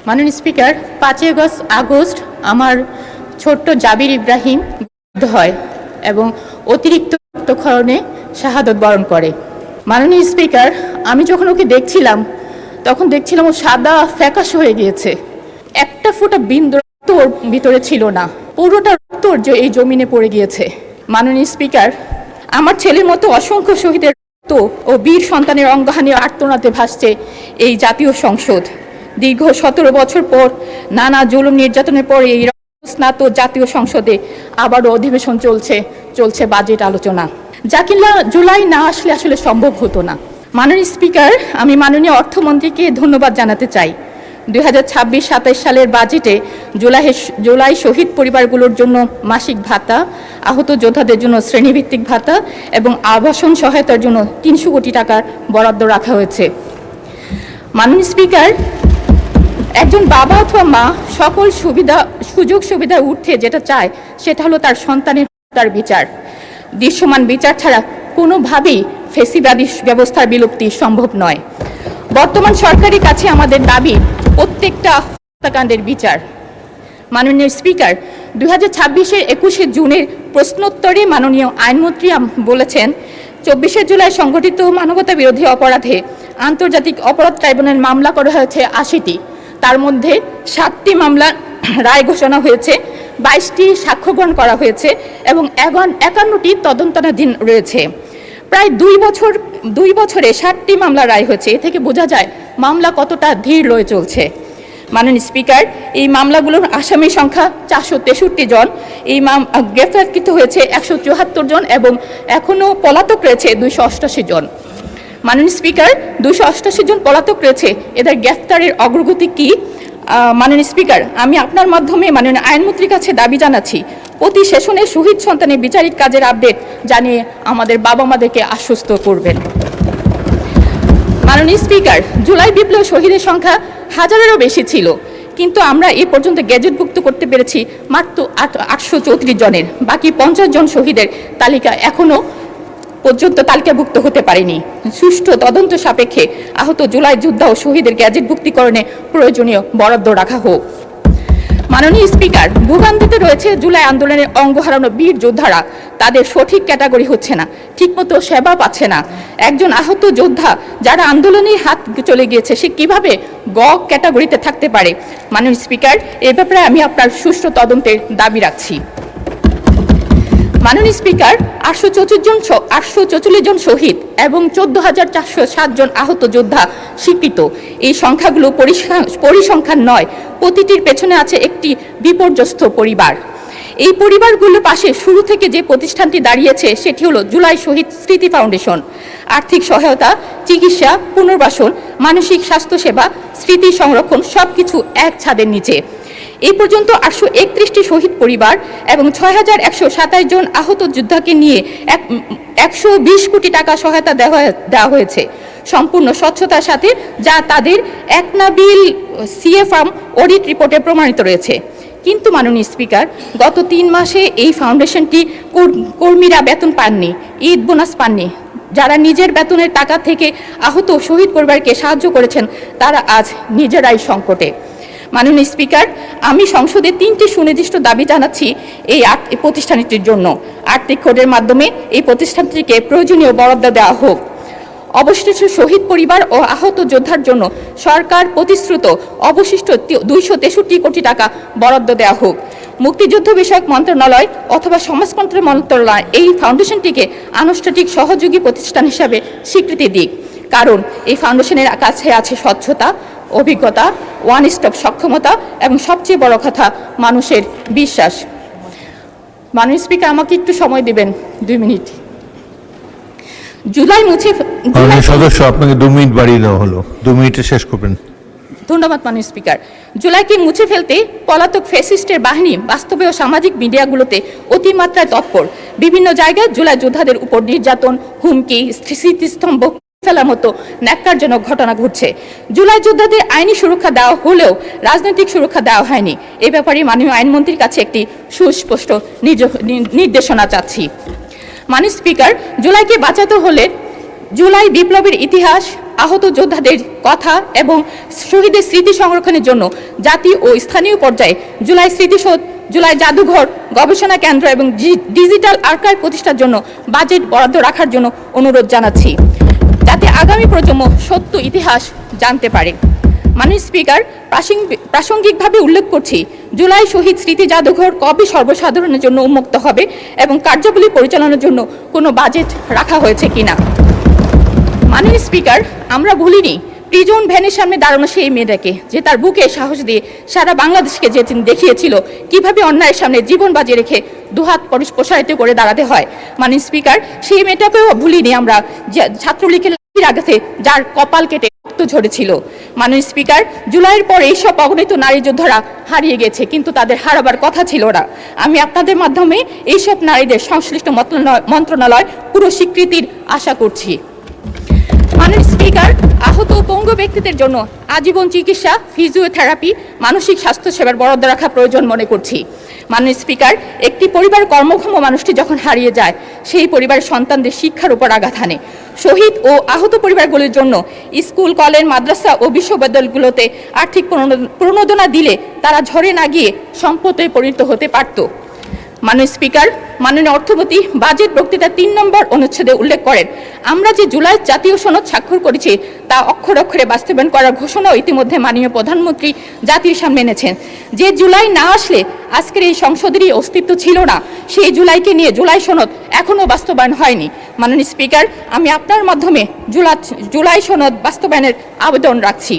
মাননীয় speaker, 5ই August আমার ছোট্ট জাবির ইব্রাহিম হয় এবং অতিরিক্ত রক্তক্ষরণে শাহাদত বরণ করে। মাননীয় স্পিকার, আমি যখন ওকে দেখছিলাম তখন দেখছিলাম ও সাদা ফ্যাকাশ হয়ে গিয়েছে। একটা ফোঁটা বিন্দু রক্ত ওর ভিতরে ছিল না, পুরোটা রক্ত এই জমিনে পড়ে গিয়েছে। মাননীয় স্পিকার, আমার ছেলের মতো অসংখ্য শহীদের রক্ত ও বীর সন্তানের অঙ্গহানির আর্তনাদে ভাসছে এই জাতীয় সংসদ। দীর্ঘ 17 বছর পর নানা জুলুম নির্যাতনের পর এই স্নাত জাতীয় সংসদে আবারও অধিবেশন চলছে বাজেট আলোচনা, যা কিনা জুলাই না আসলে আসলে সম্ভব হতো না। মাননীয় স্পিকার, আমি মাননীয় অর্থমন্ত্রীকে ধন্যবাদ জানাতে চাই। 2026-27 সালের বাজেটে জুলাই শহীদ পরিবারগুলোর জন্য মাসিক ভাতা, আহত যোদ্ধাদের জন্য শ্রেণীভিত্তিক ভাতা এবং আবাসন সহায়তার জন্য 300 কোটি টাকার বরাদ্দ রাখা হয়েছে। মাননীয় স্পিকার, একজন বাবা অথবা মা সকল সুযোগ সুবিধার ঊর্ধ্বে যেটা চায় সেটা হলো তার সন্তানের হত্যার বিচার। দৃশ্যমান বিচার ছাড়া কোনোভাবেই ফ্যাসিবাদী ব্যবস্থার বিলুপ্তি সম্ভব নয়। বর্তমান সরকারের কাছে আমাদের দাবি প্রত্যেকটা হত্যাকাণ্ডের বিচার। মাননীয় স্পিকার, 2026-এর 21শে জুনের প্রশ্নোত্তরে মাননীয় আইনমন্ত্রী বলেছেন, 24শে জুলাই সংঘটিত মানবতা বিরোধী অপরাধে আন্তর্জাতিক অপরাধ ট্রাইব্যুনাল মামলা করা হয়েছে 80টি। তার মধ্যে 7টি মামলা রায় ঘোষণা হয়েছে, 22টি সাক্ষ্য গ্রহণ করা হয়েছে এবং 51টি তদন্তাধীন রয়েছে। প্রায় 2 বছরে 7টি মামলা রায় হয়েছে। এ থেকে বোঝা যায় মামলা কতটা ধীর লয়ে চলছে। মাননীয় স্পিকার, এই মামলাগুলোর আসামি সংখ্যা 463 জন, এই গ্রেফতারকৃত হয়েছে 174 জন এবং এখনও পলাতক রয়েছে 288 জন। মাননীয় স্পিকার, 288 জন পলাতক রয়েছে, এদের গ্রেফতারের অগ্রগতি কি? মাননীয় স্পিকার, আমি আপনার মাধ্যমে মাননীয় আইনমন্ত্রীর কাছে দাবি জানাচ্ছি, প্রতি সেশনে শহীদ সন্তানের বিচারিক কাজের আপডেট জানিয়ে আমাদের বাবা মাদেরকে আশ্বস্ত করবেন। মাননীয় স্পিকার, জুলাই বিপ্লব শহীদের সংখ্যা 1000-এরও বেশি ছিল, কিন্তু আমরা এ পর্যন্ত গেজেটভুক্ত করতে পেরেছি মাত্র 834 জনের। বাকি 50 জন শহীদের তালিকা এখনও পর্যন্ত তালিকাভুক্ত হতে পারেনি। সুষ্ঠু তদন্ত সাপেক্ষে আহত জুলাই যোদ্ধা ও শহীদের গ্যাজেটভুক্তিকরণে প্রয়োজনীয় বরাদ্দ রাখা হোক। মাননীয় স্পিকার, ভোগান্তিতে রয়েছে জুলাই আন্দোলনের অঙ্গ হারানো বীর যোদ্ধারা। তাদের সঠিক ক্যাটাগরি হচ্ছে না, ঠিকমতো সেবা পাচ্ছে না। একজন আহত যোদ্ধা যারা আন্দোলনে হাত চলে গিয়েছে, সে কিভাবে ক্যাটাগরিতে থাকতে পারে? মাননীয় স্পিকার, এ ব্যাপারে আমি আপনার সুষ্ঠু তদন্তের দাবি রাখছি। মাননীয় স্পিকার, 844 জন শহীদ এবং 14,407 জন আহত যোদ্ধা স্বীকৃত। এই সংখ্যাগুলো পরিসংখ্যান নয়, প্রতিটির পেছনে আছে একটি বিপর্যস্ত পরিবার। এই পরিবারগুলোর পাশে শুরু থেকে যে প্রতিষ্ঠানটি দাঁড়িয়েছে সেটি হলো জুলাই শহীদ স্মৃতি ফাউন্ডেশন। আর্থিক সহায়তা, চিকিৎসা, পুনর্বাসন, মানসিক স্বাস্থ্যসেবা, স্মৃতি সংরক্ষণ সবকিছু এক ছাদের নিচে। এই পর্যন্ত 831টি শহীদ পরিবার এবং 6127 জন আহত যোদ্ধাকে নিয়ে 120 কোটি টাকা সহায়তা দেওয়া হয়েছে সম্পূর্ণ স্বচ্ছতার সাথে, যা তাদের একনাবিল সিএফএম অডিট রিপোর্টে প্রমাণিত রয়েছে। কিন্তু মাননীয় স্পিকার, গত 3 মাসে এই ফাউন্ডেশনটি কর্মীরা বেতন পাননি, ঈদ বোনাস পাননি। যারা নিজের বেতনের টাকা থেকে আহত শহীদ পরিবারকে সাহায্য করেছেন তারা আজ নিজেরাই সংকটে। মাননীয় স্পিকার, আমি সংসদে 3টি সুনির্দিষ্ট দাবি জানাচ্ছি এই প্রতিষ্ঠানটির জন্য। আর্থিক কোডের মাধ্যমে এই প্রতিষ্ঠানটিকে প্রয়োজনীয় বরাদ্দ দেওয়া হোক। অবশিষ্ট শহীদ পরিবার ও আহত যোদ্ধার জন্য সরকার প্রতিশ্রুত অবশিষ্ট 263 কোটি টাকা বরাদ্দ দেওয়া হোক। মুক্তিযুদ্ধ বিষয়ক মন্ত্রণালয় অথবা সমাজতন্ত্র মন্ত্রণালয় এই ফাউন্ডেশনটিকে আনুষ্ঠানিক সহযোগী প্রতিষ্ঠান হিসাবে স্বীকৃতি দিক, কারণ এই ফাউন্ডেশনের কাছে আছে স্বচ্ছতা, অভিজ্ঞতা, ওয়ান স্টপ সক্ষমতা এবং সবচেয়ে বড় কথা মানুষের বিশ্বাস। মাননীয় স্পিকার, আমাকে একটু সময় দিবেন 2 মিনিট। জুলাই সদস্য, আপনাকে 2 মিনিট বাড়িয়ে দেওয়া হলো, 2 মিনিটে শেষ করবেন। ধন্যবাদ মাননীয় স্পিকার। জুলাইকে মুছে ফেলতে পলাতক ফ্যাসিস্টের বাহিনী বাস্তবে ও সামাজিক মিডিয়াগুলোতে অতিমাত্রায় তৎপর। বিভিন্ন জায়গায় জুলাই যোদ্ধাদের উপর নির্যাতন, হুমকি, স্মৃতিস্তম্ভ ফেলার মতো ন্যাক্কারজনক ঘটনা ঘটছে। জুলাই যোদ্ধাদের আইনি সুরক্ষা দেওয়া হলেও রাজনৈতিক সুরক্ষা দেওয়া হয়নি। এ ব্যাপারে মাননীয় আইনমন্ত্রীর কাছে একটি সুস্পষ্ট নির্দেশনা চাচ্ছি। মাননীয় স্পিকার, জুলাইকে বাঁচাতে হলে জুলাই বিপ্লবের ইতিহাস, আহত যোদ্ধাদের কথা এবং শহীদের স্মৃতি সংরক্ষণের জন্য জাতীয় ও স্থানীয় পর্যায়ে জুলাই স্মৃতিসৌধ, জুলাই জাদুঘর, গবেষণা কেন্দ্র এবং ডিজিটাল আর্কাইভ প্রতিষ্ঠার জন্য বাজেট বরাদ্দ রাখার জন্য অনুরোধ জানাচ্ছি, যাতে আগামী প্রজন্ম সত্য ইতিহাস জানতে পারে। মাননীয় স্পিকার, প্রাসঙ্গিকভাবে উল্লেখ করছি, জুলাই শহীদ স্মৃতি জাদুঘর কবে সর্বসাধারণের জন্য উন্মুক্ত হবে এবং কার্যাবলী পরিচালনার জন্য কোনো বাজেট রাখা হয়েছে কিনা। মাননীয় স্পিকার, আমরা ভুলিনি প্রিজন ভ্যানের সামনে দাঁড়ানো সেই মেয়েটাকে, যে তার বুকে সাহস দিয়ে সারা বাংলাদেশকে যে দেখিয়েছিল কিভাবে অন্যায়ের সামনে জীবন বাজি রেখে দুহাত প্রসারিত করে দাঁড়াতে হয়। মাননীয় স্পিকার, সেই মেয়েটাকেও ভুলিনি আমরা, যে ছাত্রলীগের আঘাতে যার কপাল কেটে রক্ত ঝরেছিল। মাননীয় স্পিকার, জুলাইয়ের পর এইসব অগণিত নারী যোদ্ধারা হারিয়ে গেছে, কিন্তু তাদের হারাবার কথা ছিল না। আমি আপনাদের মাধ্যমে এইসব নারীদের সংশ্লিষ্ট মন্ত্রণালয় পুরো স্বীকৃতির আশা করছি। মাননীয় স্পিকার, আহত ও পঙ্গু ব্যক্তিদের জন্য আজীবন চিকিৎসা, ফিজিওথেরাপি, মানসিক স্বাস্থ্য সেবার বরাদ্দ রাখা প্রয়োজন মনে করছি। মাননীয় স্পিকার, একটি পরিবার কর্মক্ষম মানুষটি যখন হারিয়ে যায়, সেই পরিবারের সন্তানদের শিক্ষার উপর আঘাত হানে। শহীদ ও আহত পরিবারগুলির জন্য স্কুল, কলেজ, মাদ্রাসা ও বিশ্ববিদ্যালয়গুলোতে আর্থিক প্রণোদনা দিলে তারা ঝরে না গিয়ে সম্পদে পরিণত হতে পারত। মাননীয় স্পিকার, মাননীয় অর্থমন্ত্রী বাজেট বক্তৃতার ৩ নম্বর অনুচ্ছেদে উল্লেখ করেন, আমরা যে জুলাই জাতীয় সনদ স্বাক্ষর করেছি তা অক্ষরে অক্ষরে বাস্তবায়ন করার ঘোষণাও ইতিমধ্যে মাননীয় প্রধানমন্ত্রী জাতির সামনে এনেছেন। যে জুলাই না আসলে আজকের এই সংসদেরই অস্তিত্ব ছিল না, সেই জুলাইকে নিয়ে জুলাই সনদ এখনও বাস্তবায়ন হয়নি। মাননীয় স্পিকার, আমি আপনার মাধ্যমে জুলাই সনদ বাস্তবায়নের আবেদন রাখছি।